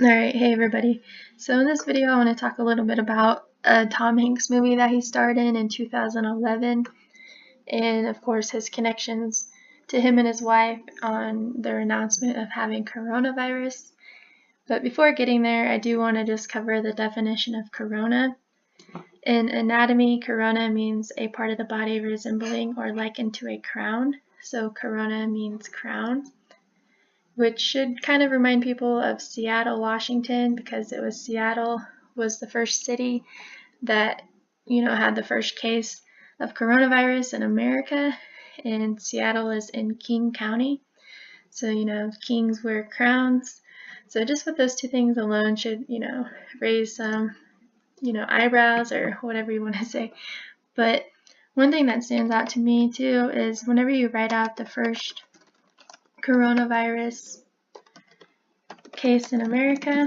Alright, hey everybody. So in this video I want to talk a little bit about a Tom Hanks movie that he starred in 2011, and of course his connections to him and his wife on their announcement of having coronavirus. But before getting there, I do want to just cover the definition of corona. In anatomy, corona means a part of the body resembling or likened to a crown. So corona means crown, which should kind of remind people of Seattle, Washington, because Seattle was the first city that, had the first case of coronavirus in America, and Seattle is in King County. So, kings wear crowns. So just with those two things alone should, raise some, eyebrows or whatever you want to say. But one thing that stands out to me too is whenever you write out the first coronavirus case in America,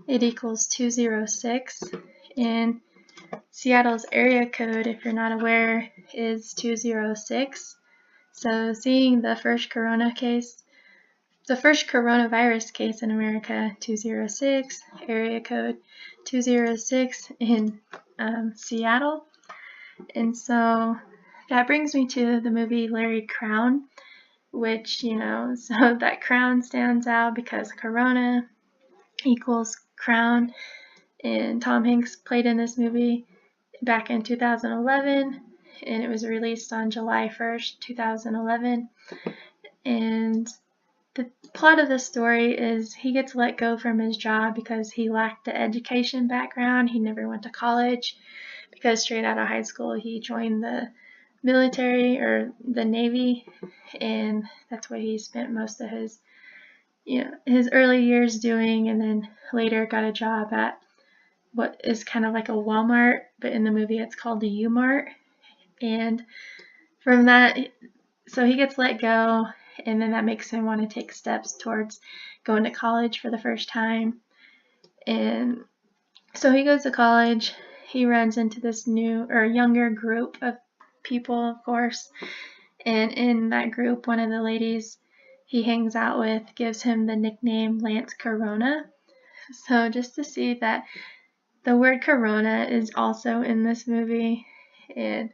it equals 206, and Seattle's area code, if you're not aware, is 206. So seeing the first coronavirus case in America, 206, area code 206 in Seattle. And so that brings me to the movie Larry Crowne, which, so that crown stands out because corona equals crown, and Tom Hanks played in this movie back in 2011, and it was released on July 1st, 2011, and the plot of the story is he gets let go from his job because he lacked the education background. He never went to college because straight out of high school he joined the military or the Navy, and that's what he spent most of his early years doing, and then later got a job at what is kind of like a Walmart, but in the movie it's called the U-Mart. And from that, so he gets let go, and then that makes him want to take steps towards going to college for the first time. And so he goes to college. He runs into this new or younger group of people, of course, and in that group, one of the ladies he hangs out with gives him the nickname Lance Corona. So just to see that the word corona is also in this movie, and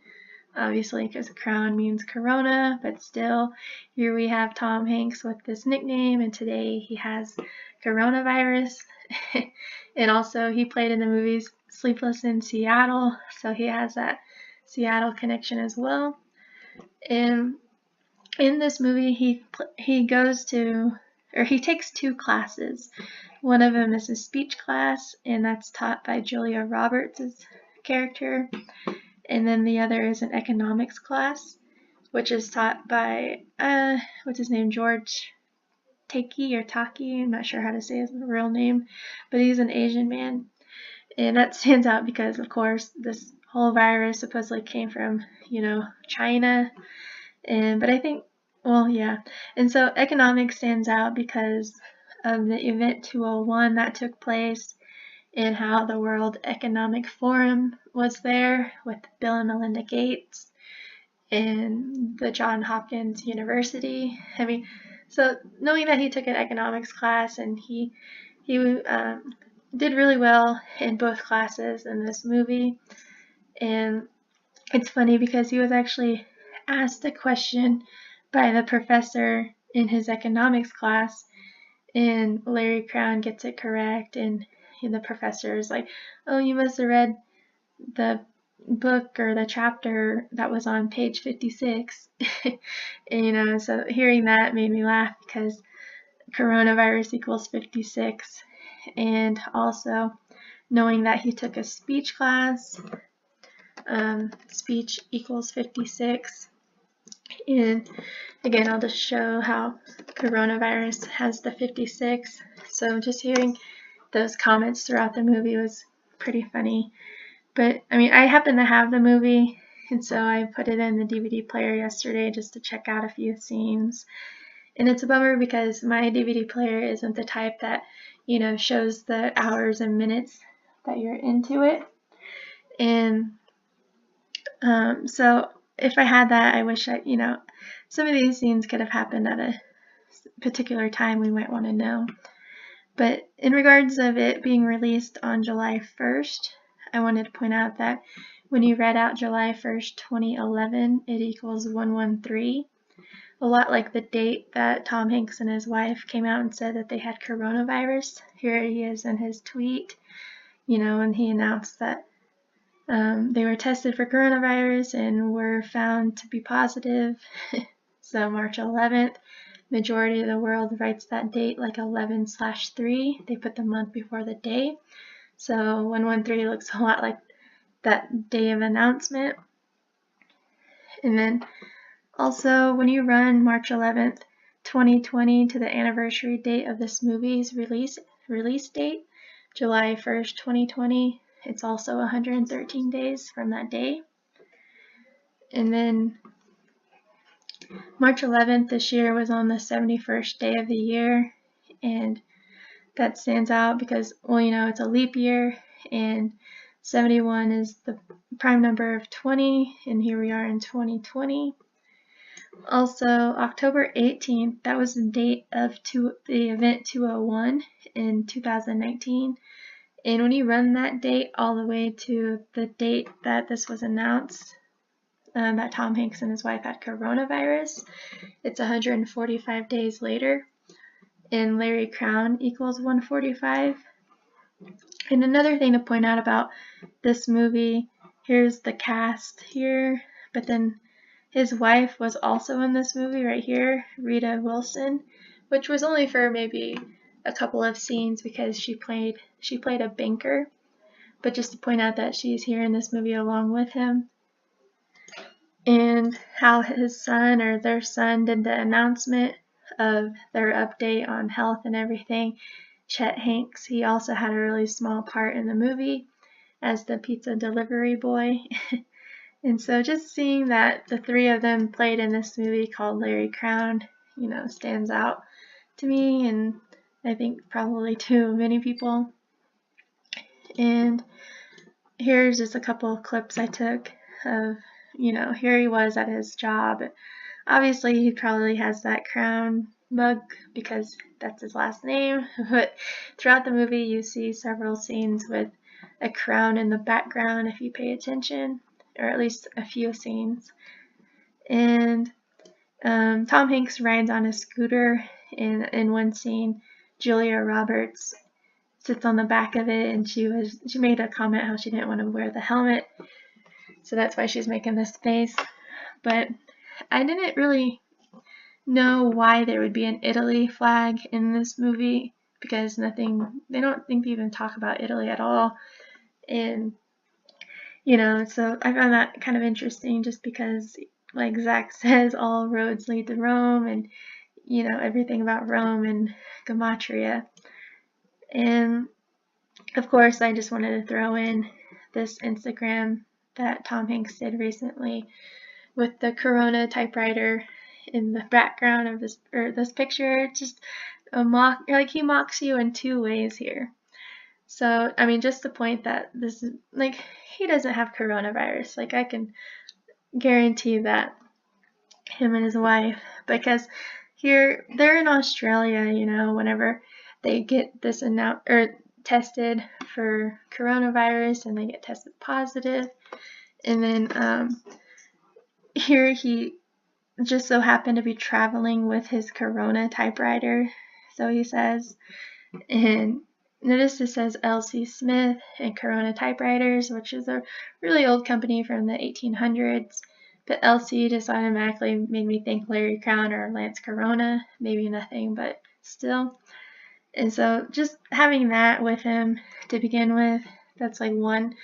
obviously because crown means corona, but still here we have Tom Hanks with this nickname, and today he has coronavirus. And also he played in the movies Sleepless in Seattle, so he has that Seattle connection as well. And in this movie he takes two classes. One of them is a speech class, and that's taught by Julia Roberts' character, and then the other is an economics class, which is taught by what's his name, George Taki, I'm not sure how to say his real name, but he's an Asian man. And that stands out because, of course, this whole virus supposedly came from, China. But I think, and so economics stands out because of the event 201 that took place, and how the World Economic Forum was there with Bill and Melinda Gates and the Johns Hopkins University. So knowing that he took an economics class, and he did really well in both classes in this movie. And it's funny because he was actually asked a question by the professor in his economics class, and Larry Crowne gets it correct, and the professor is like, "Oh, you must have read the book or the chapter that was on page 56." And so hearing that made me laugh because coronavirus equals 56, and also knowing that he took a speech class, speech equals 56. And again, I'll just show how coronavirus has the 56. So just hearing those comments throughout the movie was pretty funny. But I happen to have the movie, and so I put it in the DVD player yesterday just to check out a few scenes. And it's a bummer because my DVD player isn't the type that, shows the hours and minutes that you're into it. And so if I had that, I wish some of these scenes could have happened at a particular time we might want to know. But in regards of it being released on July 1st, I wanted to point out that when you read out July 1st, 2011, it equals 113. A lot like the date that Tom Hanks and his wife came out and said that they had coronavirus. Here he is in his tweet, when he announced that they were tested for coronavirus and were found to be positive. So March 11th, majority of the world writes that date like 11/3. They put the month before the day. So 113 looks a lot like that day of announcement. And then also, when you run March 11th, 2020 to the anniversary date of this movie's release date, July 1st, 2020, it's also 113 days from that day. And then March 11th this year was on the 71st day of the year, and that stands out because, it's a leap year, and 71 is the prime number of 20, and here we are in 2020. Also, October 18th, that was the date of the event 201 in 2019. And when you run that date all the way to the date that this was announced, that Tom Hanks and his wife had coronavirus, it's 145 days later. And Larry Crowne equals 145. And another thing to point out about this movie, here's the cast here, but then his wife was also in this movie right here, Rita Wilson, which was only for maybe a couple of scenes because she played a banker. But just to point out that she's here in this movie along with him. And how his son or their son did the announcement of their update on health and everything. Chet Hanks, he also had a really small part in the movie as the pizza delivery boy. And so just seeing that the three of them played in this movie called Larry Crowne, stands out to me, and I think probably to many people. And here's just a couple of clips I took of, here he was at his job. Obviously, he probably has that Crowne mug because that's his last name, but throughout the movie you see several scenes with a crown in the background if you pay attention, or at least a few scenes. And Tom Hanks rides on a scooter in one scene. Julia Roberts sits on the back of it, and she made a comment how she didn't want to wear the helmet, so that's why she's making this face. But I didn't really know why there would be an Italy flag in this movie, because they don't think they even talk about Italy at all. And so I found that kind of interesting, just because, like Zach says, all roads lead to Rome, and everything about Rome and Gematria. And of course, I just wanted to throw in this Instagram that Tom Hanks did recently with the Corona typewriter in the background of this picture. It's just he mocks you in two ways here. So, just the point that this is, he doesn't have coronavirus. I can guarantee that, him and his wife, because here, they're in Australia, whenever they get this tested for coronavirus and they get tested positive. And then here he just so happened to be traveling with his Corona typewriter, so he says. And notice it says L.C. Smith and Corona Typewriters, which is a really old company from the 1800s. But L.C. just automatically made me think Larry Crowne or Lance Corona, maybe nothing, but still. And so just having that with him to begin with, that's one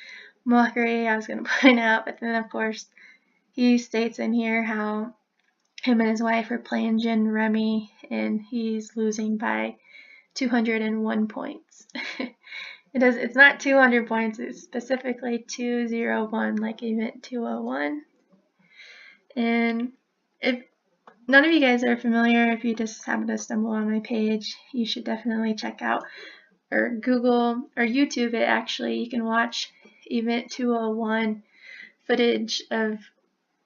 mockery I was going to point out. But then, of course, he states in here how him and his wife are playing gin rummy, and he's losing by 201 points. It's not 200 points, it's specifically 201, like event 201. And if none of you guys are familiar, if you just happen to stumble on my page, you should definitely check out, or Google, or YouTube it actually. You can watch event 201 footage of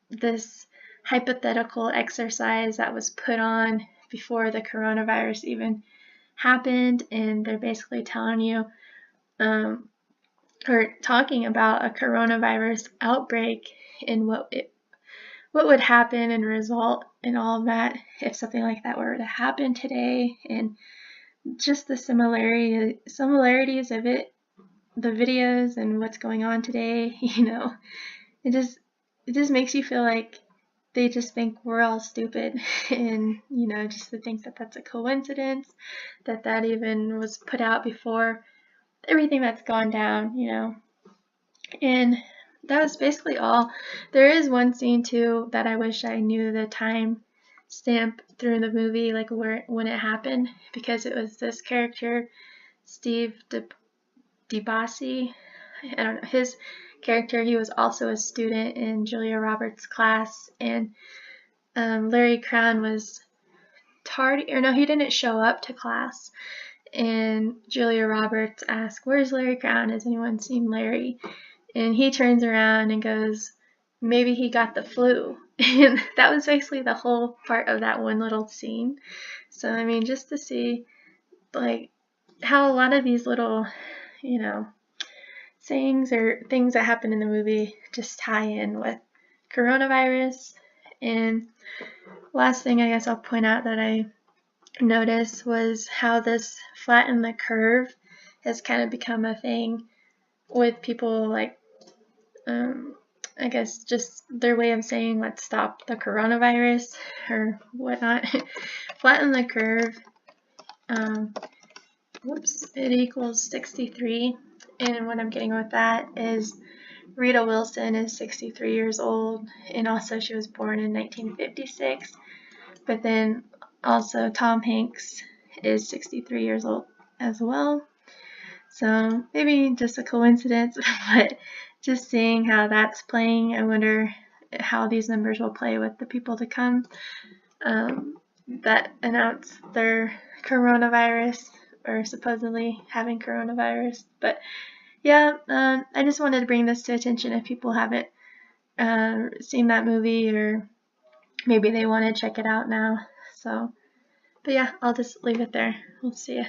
this hypothetical exercise that was put on before the coronavirus even happened, and they're basically telling you or talking about a coronavirus outbreak and what would happen and result in all of that if something like that were to happen today, and just the similarities of it, the videos and what's going on today. It just makes you feel like they just think we're all stupid, and just to think that that's a coincidence, that even was put out before everything that's gone down, and that was basically all. There is one scene too that I wish I knew the time stamp through the movie, like when it happened, because it was this character, Steve DeBossy. I don't know, his character, he was also a student in Julia Roberts' class, and Larry Crowne was tardy, or no, he didn't show up to class, and Julia Roberts asked, "Where's Larry Crowne? Has anyone seen Larry?" And he turns around and goes, "Maybe he got the flu." And that was basically the whole part of that one little scene. So, I mean, just to see, like, how a lot of these little, sayings or things that happen in the movie just tie in with coronavirus. And last thing I guess I'll point out that I noticed was how this flatten the curve has kind of become a thing with people, like, I guess just their way of saying let's stop the coronavirus or whatnot. Flatten the curve, it equals 63, and what I'm getting with that is Rita Wilson is 63 years old, and also she was born in 1956, but then also Tom Hanks is 63 years old as well. So maybe just a coincidence, but just seeing how that's playing, I wonder how these numbers will play with the people to come that announce their coronavirus or supposedly having coronavirus. But yeah, I just wanted to bring this to attention if people haven't seen that movie, or maybe they want to check it out now. So, but yeah, I'll just leave it there. We'll see ya.